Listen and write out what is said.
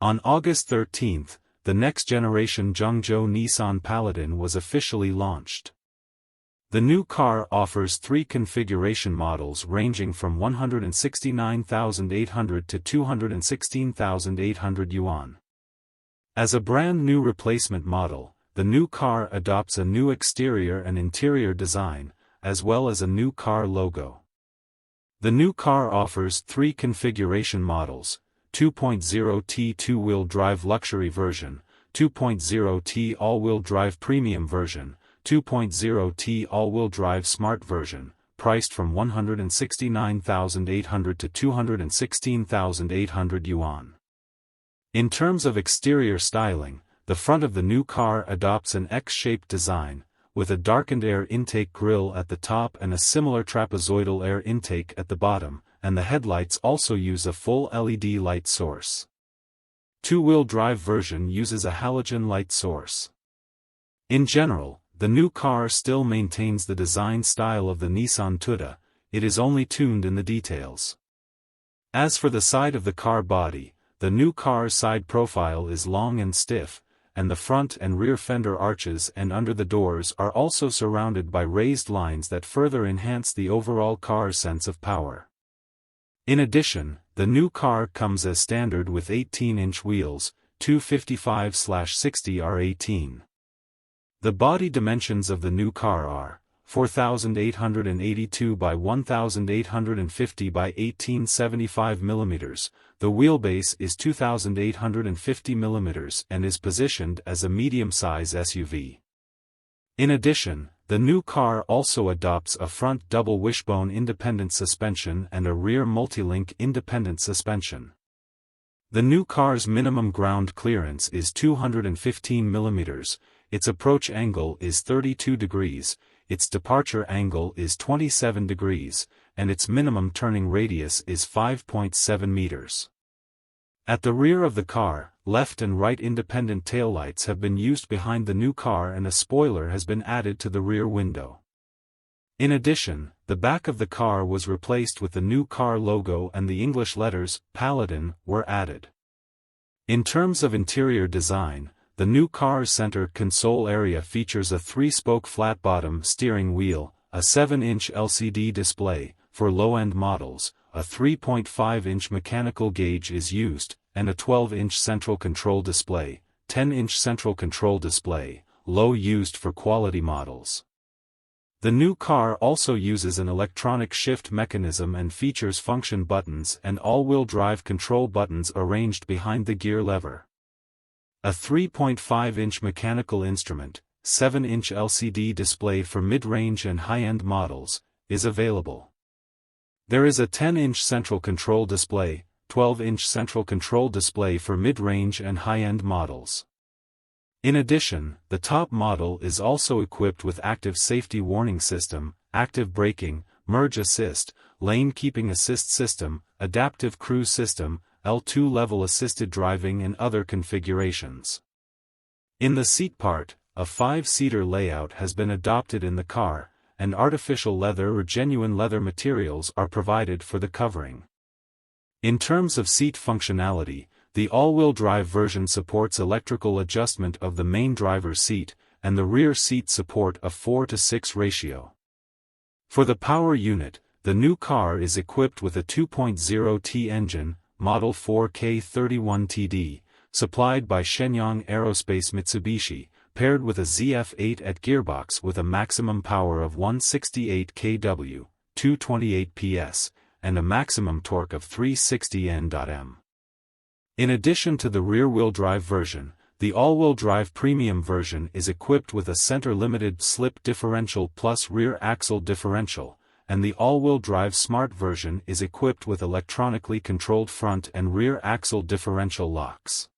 On August 13, the next-generation Zhengzhou Nissan Paladin was officially launched. The new car offers 3 configuration models ranging from 169,800 to 216,800 yuan. As a brand new replacement model, the new car adopts a new exterior and interior design, as well as a new car logo. The new car offers 3 configuration models: 2.0T two-wheel drive luxury version, 2.0T all-wheel drive premium version, 2.0T all-wheel drive smart version, priced from 169,800 to 216,800 yuan. In terms of exterior styling, the front of the new car adopts an X-shaped design, with a darkened air intake grille at the top and a similar trapezoidal air intake at the bottom, and the headlights also use a full LED light source. Two-wheel drive version uses a halogen light source. In general, the new car still maintains the design style of the Nissan Tuda, it is only tuned in the details. As for the side of the car body, the new car's side profile is long and stiff, and the front and rear fender arches and under the doors are also surrounded by raised lines that further enhance the overall car's sense of power. In addition, the new car comes as standard with 18-inch wheels, 255/60 R18. The body dimensions of the new car are 4,882 by 1,850 by 1875 mm, the wheelbase is 2,850 mm and is positioned as a medium-size SUV. In addition, the new car also adopts a front double wishbone independent suspension and a rear multi-link independent suspension. The new car's minimum ground clearance is 215 mm, its approach angle is 32 degrees, its departure angle is 27 degrees, and its minimum turning radius is 5.7 meters. At the rear of the car, left and right independent taillights have been used behind the new car and a spoiler has been added to the rear window. In addition, the back of the car was replaced with the new car logo and the English letters, Paladin, were added. In terms of interior design, the new car's center console area features a 3-spoke flat-bottom steering wheel, a 7-inch LCD display, for low-end models, a 3.5-inch mechanical gauge is used, and a 12-inch central control display, 10-inch central control display, low used for quality models. The new car also uses an electronic shift mechanism and features function buttons and all-wheel drive control buttons arranged behind the gear lever. A 3.5-inch mechanical instrument, 7-inch LCD display for mid-range and high-end models, is available. There is a 10-inch central control display, 12-inch central control display for mid-range and high-end models. In addition, the top model is also equipped with active safety warning system, active braking, merge assist, lane keeping assist system, adaptive cruise system, L2 level assisted driving and other configurations. In the seat part, a 5-seater layout has been adopted in the car, and artificial leather or genuine leather materials are provided for the covering. In terms of seat functionality, the all-wheel drive version supports electrical adjustment of the main driver's seat, and the rear seat support a 4:6 ratio. For the power unit, the new car is equipped with a 2.0T engine, model 4K31TD, supplied by Shenyang Aerospace Mitsubishi, paired with a ZF8 at gearbox with a maximum power of 168 kW, 228 PS, and a maximum torque of 360 Nm. In addition to the rear-wheel drive version, the all-wheel drive premium version is equipped with a center-limited slip differential plus rear axle differential, and the all-wheel drive smart version is equipped with electronically controlled front and rear axle differential locks.